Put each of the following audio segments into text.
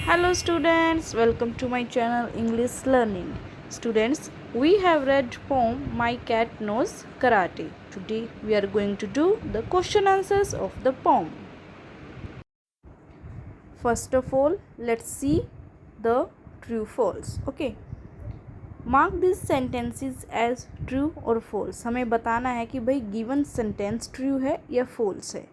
Hello students, welcome to my channel English Learning. Students, we have read poem My Cat Knows Karate. Today we are going to do the question answers of the poem. First of all, let's see the true false. Okay. Mark these sentences as true or false. हमें बताना है कि भाई given sentence true है या false है.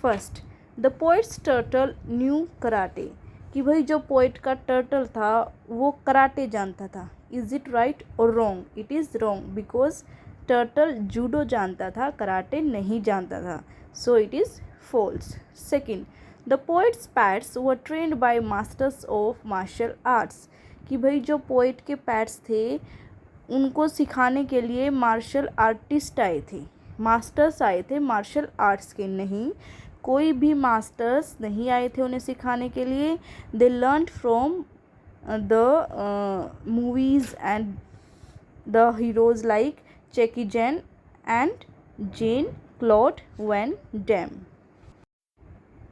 First, the poet's turtle knew karate. कि भाई जो पोइट का टर्टल था वो कराटे जानता था. इज़ इट राइट और wrong? It is wrong because turtle judo जानता था, कराटे नहीं जानता था. So it is false. Second, the poets pets were trained by masters of martial arts. कि भाई जो पोइट के पैट्स थे उनको सिखाने के लिए मार्शल आर्टिस्ट आए थे, मास्टर्स आए थे मार्शल आर्ट्स के. नहीं, कोई भी मास्टर्स नहीं आए थे उन्हें सिखाने के लिए. They learn from the movies and the heroes like Jackie Chan and Jean Claude Van Damme.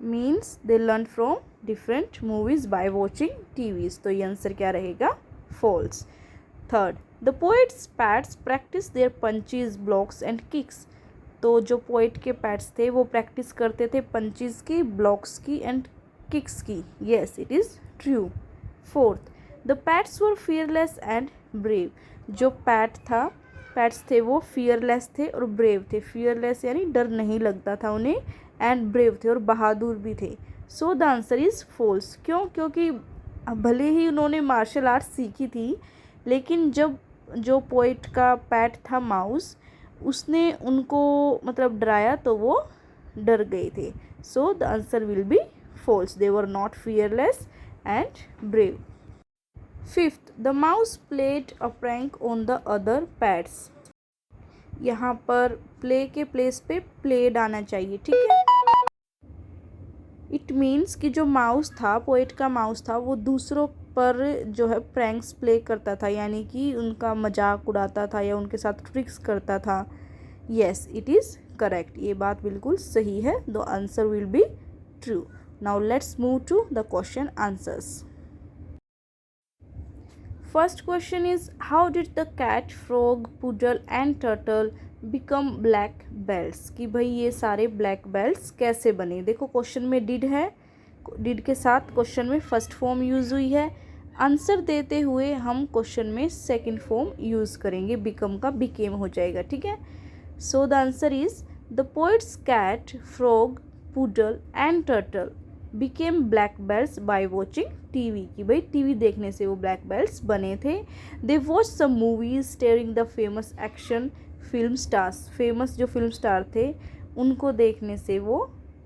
Means they learn from different movies by watching TVs. तो ये आंसर क्या रहेगा? False. Third, the poet's pets practise their punches, blocks and kicks. तो जो poet के pets थे वो practice करते थे पंचेस की, ब्लॉक्स की एंड किक्स की. Yes, it is true. Fourth, the pets were fearless and brave. जो पैट्स थे वो फियरलेस थे और ब्रेव थे. फियरलेस यानी डर नहीं लगता था उन्हें, एंड ब्रेव थे और बहादुर भी थे. So the answer is false. क्यों? क्योंकि भले ही उन्होंने मार्शल आर्ट्स सीखी थी, लेकिन जब जो पोइट का पैट था माउस, उसने उनको मतलब डराया तो वो डर गए थे. So the answer will be false. They were not fearless and brave. Fifth, the mouse played a prank on the other pets. यहाँ पर प्ले के प्लेस पे प्लेड आना चाहिए, ठीक है. इट मीन्स कि जो माउस था, पोएट का माउस था, वो दूसरों पर जो है प्रैंक्स प्ले करता था, यानी कि उनका मजाक उड़ाता था या उनके साथ ट्रिक्स करता था. Yes, it is correct. ये बात बिल्कुल सही है. The answer will be true. Now let's move to the question answers. First question is how did the cat, frog, poodle and turtle become black belts. कि भाई ये सारे ब्लैक बेल्ट्स कैसे बने. देखो क्वेश्चन में डिड है, डिड के साथ क्वेश्चन में फर्स्ट फॉर्म यूज़ हुई है. आंसर देते हुए हम क्वेश्चन में सेकंड फॉर्म यूज़ करेंगे. बिकम का बिकेम हो जाएगा, ठीक है. So the answer is the poet's cat, frog, poodle and turtle became black belts by watching TV. कि भाई टीवी देखने से वो ब्लैक बेल्ट्स बने थे. They watch some movies starring the famous action film stars. Famous जो film star थे उनको देखने से वो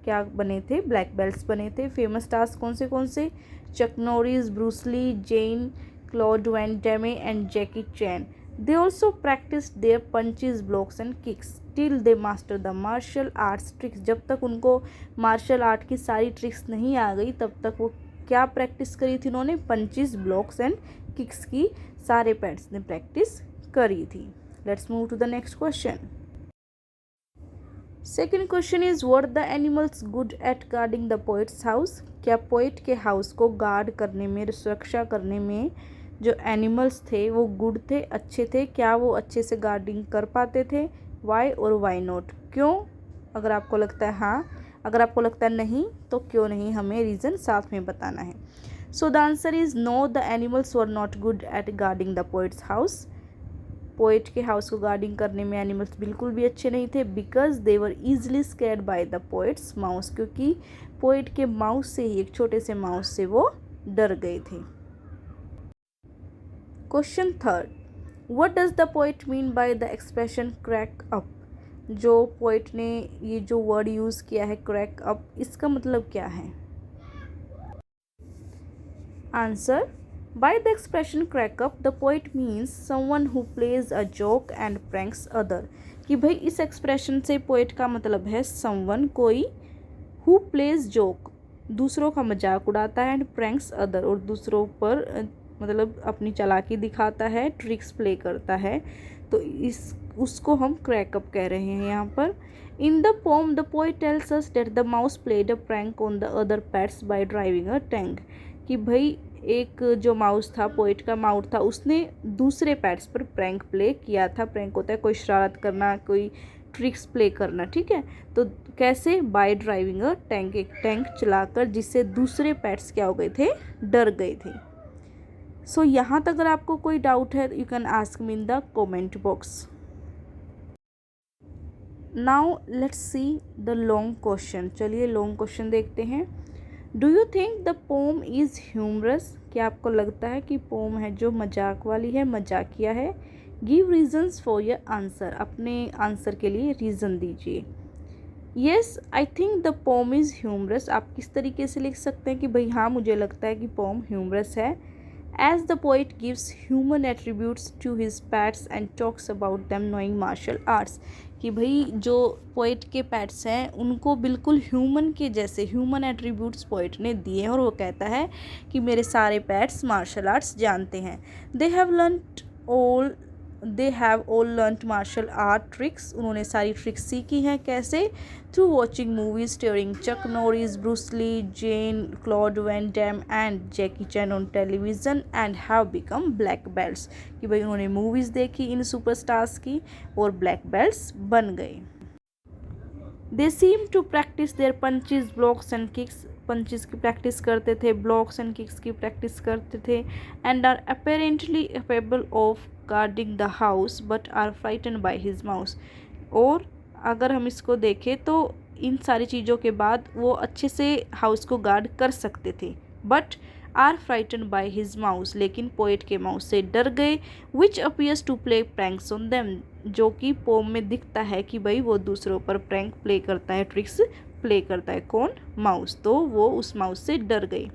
क्या बने थे? ब्लैक बेल्ट्स बने थे. फेमस स्टार्स कौन से? Chuck Norris, Bruce Lee, Jean Claude Van Damme and Jackie Chan. They also practise their punches, blocks and kicks till they master the martial arts tricks. जब तक उनको मार्शल आर्ट की सारी tricks नहीं आ गई तब तक वो क्या प्रैक्टिस करी थी उन्होंने? पंचेस, ब्लॉक्स एंड किक्स की सारे पैट्स ने प्रैक्टिस करी थी. Let's move to the next question. Second question is were the animals good at guarding the poet's house. क्या पोएट के हाउस को गार्ड करने में, सुरक्षा करने में जो एनिमल्स थे वो गुड थे, अच्छे थे? क्या वो अच्छे से गार्डिंग कर पाते थे? वाई और वाई नॉट? क्यों? अगर आपको लगता है हाँ, अगर आपको लगता है नहीं तो क्यों नहीं, हमें रीज़न साथ में बताना है. So the answer is no, the animals were not good at guarding the poet's house. Poet के हाउस को गार्डिंग करने में एनिमल्स बिल्कुल भी अच्छे नहीं थे. Because they were easily scared by the poet's mouse. क्योंकि पोएट के माउस से ही, एक छोटे से माउस से वो डर गए थे. Question third, what does the poet mean by the expression crack up. जो पोएट ने ये जो वर्ड यूज़ किया है क्रैक अप, इसका मतलब क्या है? Answer, by the expression crack up, the poet means someone who plays a joke and pranks other. कि भाई इस एक्सप्रेशन से पोएट का मतलब है someone, कोई, who plays joke, दूसरों का मजाक उड़ाता है, and pranks other, और दूसरों पर मतलब अपनी चालाकी दिखाता है, ट्रिक्स प्ले करता है. तो उसको हम क्रैक अप कह रहे हैं यहाँ पर. In the poem, the poet tells us that the mouse played a prank on the other pets by driving a tank. कि भाई एक जो माउस था, पोएट का माउस था, उसने दूसरे पैट्स पर प्रैंक प्ले किया था। प्रैंक होता है कोई शरारत करना, कोई ट्रिक्स प्ले करना, ठीक है। तो कैसे? बाय ड्राइविंग अ टैंक, एक टैंक चलाकर, जिससे दूसरे पैट्स क्या हो गए थे? डर गए थे। सो यहाँ तक अगर आपको कोई डाउट है you can ask me in the comment box. Now let's see the long question. चलिए लॉन्ग क्वेश्चन देखते हैं। Do you think the poem is humorous? क्या आपको लगता है कि पोम है जो मजाक वाली है, मजाकिया है? Give reasons for your answer, अपने आंसर के लिए रीज़न दीजिए। Yes I think the poem is humorous. आप किस तरीके से लिख सकते हैं कि भाई हाँ मुझे लगता है कि पोम ह्यूमरस है। As the poet gives human attributes to his pets and talks about them knowing martial arts, कि भाई जो पोइट के पैट्स हैं उनको बिल्कुल ह्यूमन के जैसे ह्यूमन एट्रीब्यूट्स पोइट ने दिए हैं, और वो कहता है कि मेरे सारे पैट्स मार्शल आर्ट्स जानते हैं। They have all learned martial art tricks, उन्होंने सारी ट्रिक्स सीखी हैं। कैसे? Through watching movies starring Chuck Norris, Bruce Lee, Jean Claude Van Damme and Jackie Chan on television and have become black belts, कि भाई उन्होंने मूवीज़ देखी इन superstars की और ब्लैक बेल्ट्स बन गए। They seem to practise their punches, blocks and kicks, punches की practice करते थे, ब्लॉक्स एंड किक्स की प्रैक्टिस करते थे। And are apparently capable of guarding the house but are frighten by his mouse. और अगर हम इसको देखें तो इन सारी चीज़ों के बाद वो अच्छे से हाउस को गार्ड कर सकते थे, but are frighten by his mouse, लेकिन पोएट के माउस से डर गए। Which appears to play pranks on them, जो कि पोम में दिखता है कि भाई वो दूसरों पर प्रैंक प्ले करता है, ट्रिक्स प्ले करता है। कौन? माउस। तो वो उस माउस से डर गए।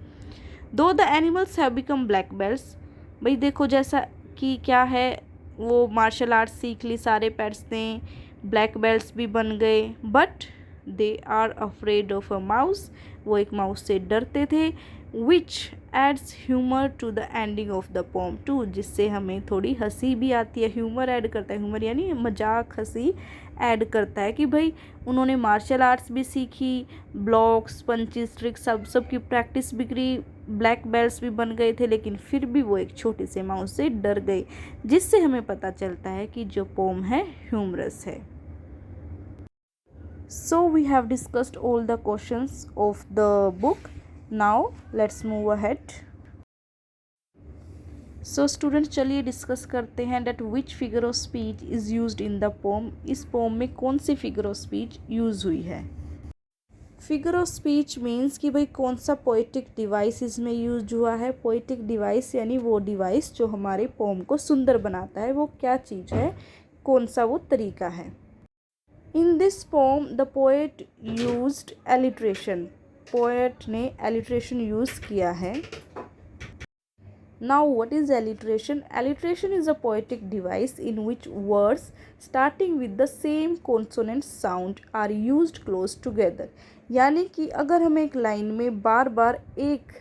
दो the animals have become black belts, भाई देखो जैसा कि क्या है, वो मार्शल आर्ट्स सीख ली सारे पेट्स ने, ब्लैक बेल्ट्स भी बन गए, but they are afraid of a mouse, वो एक माउस से डरते थे। Which adds humour to the ending of the poem too, जिससे हमें थोड़ी हंसी भी आती है। ह्यूमर ऐड करता है, ह्यूमर यानी मजाक, हंसी ऐड करता है कि भाई उन्होंने मार्शल आर्ट्स भी सीखी, ब्लॉक्स, पंचेस, ट्रिक्स सब की प्रैक्टिस भी करी, ब्लैक बेल्ट्स भी बन गए थे, लेकिन फिर भी वो एक छोटे से माउस से डर गए, जिससे हमें पता चलता है कि जो पोम है ह्यूमरस है। So we have discussed all the questions of the book. Now let's move ahead. So students चलिए डिस्कस करते हैं that which figure of speech is used in the poem. इस poem में कौन सी figure of speech यूज़ हुई है? Figure of speech means कि भाई कौन सा पोइटिक डिवाइस इसमें यूज हुआ है। पोइटिक डिवाइस यानी वो डिवाइस जो हमारे पोम को सुंदर बनाता है, वो क्या चीज़ है, कौन सा वो तरीका है। In this poem the poet used alliteration, poet ने एलिट्रेशन यूज़ किया है। Now what is alliteration? Alliteration is a poetic device in which words starting with the same consonant sound are used close together, यानी कि अगर हम एक line में बार बार एक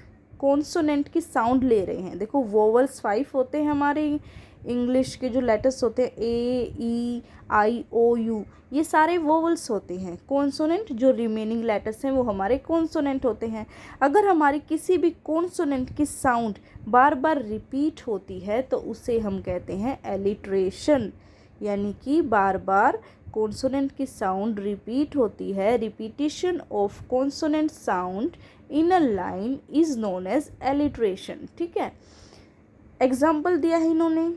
कॉन्सोनेंट की साउंड ले रहे हैं, देखो वोवल्स 5 होते हैं हमारे इंग्लिश के जो लेटर्स होते हैं, ए, ई, आई, ओ, यू, ये सारे वोवल्स होते हैं। कॉन्सोनेंट जो रिमेनिंग लेटर्स हैं वो हमारे कॉन्सोनेंट होते हैं। अगर हमारी किसी भी कॉन्सोनेंट की साउंड बार बार रिपीट होती है तो उसे हम कहते हैं एलिट्रेशन, यानी कि बार बार कॉन्सोनेंट की साउंड रिपीट होती है। Repetition of consonant sound in a line is known as alliteration, ठीक है। एग्जाम्पल दिया है इन्होंने,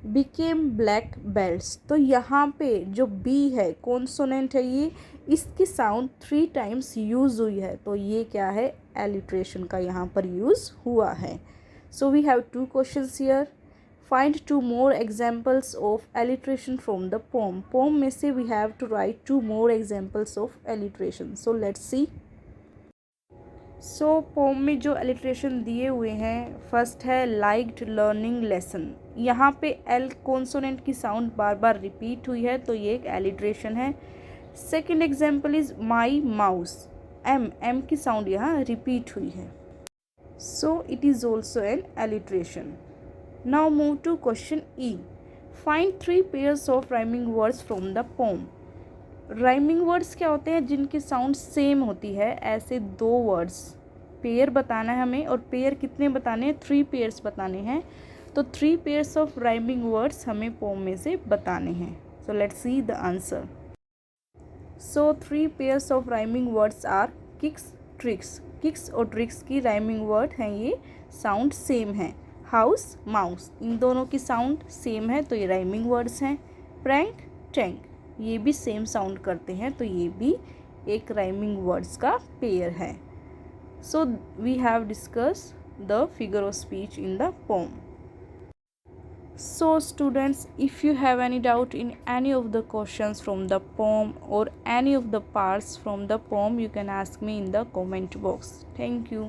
बिकेम ब्लैक बेल्ट्स, तो यहाँ पे जो बी है कॉन्सोनेंट है, ये इसकी साउंड 3 टाइम्स यूज़ हुई है, तो ये क्या है, एलिट्रेशन का यहाँ पर यूज़ हुआ है। So we have 2 questions here. Find 2 more examples of alliteration from the poem. Poem में से we have to write 2 more examples of alliteration. So let's see. So poem में जो एलिट्रेशन दिए हुए हैं, फर्स्ट है लाइक्ड लर्निंग लेसन, यहाँ पे एल कॉन्सोनेंट की साउंड बार बार रिपीट हुई है, तो ये एक एलिट्रेशन है। Second example is my mouse, M की साउंड यहाँ रिपीट हुई है, so it is also an alliteration. Now move to question E. Find 3 pairs of rhyming words from the poem. Rhyming words क्या होते हैं, जिनकी साउंड सेम होती है, ऐसे 2 वर्ड्स पेयर बताना है हमें, और पेयर कितने बताने हैं, 3 पेयर्स बताने हैं। तो 3 पेयर्स ऑफ राइमिंग वर्ड्स हमें पोम में से बताने हैं। So let's see the answer. So 3 pairs of rhyming words are kicks, tricks. Kicks और ट्रिक्स की राइमिंग वर्ड हैं ये, साउंड सेम है। हाउस, माउस, इन दोनों की साउंड सेम है, तो ये राइमिंग वर्ड्स हैं। प्रैंक, टैंक, ये भी सेम साउंड करते हैं, तो ये भी एक राइमिंग वर्ड्स का पेयर है। So we have discussed the figure of speech in the poem. So students, if you have any doubt in any of the questions from the poem or any of the parts from the poem, you can ask me in the comment box. Thank you.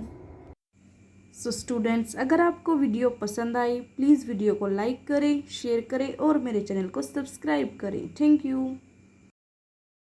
So students, अगर आपको video पसंद I please video को like करें, share करें और मेरे channel को subscribe करें. Thank you.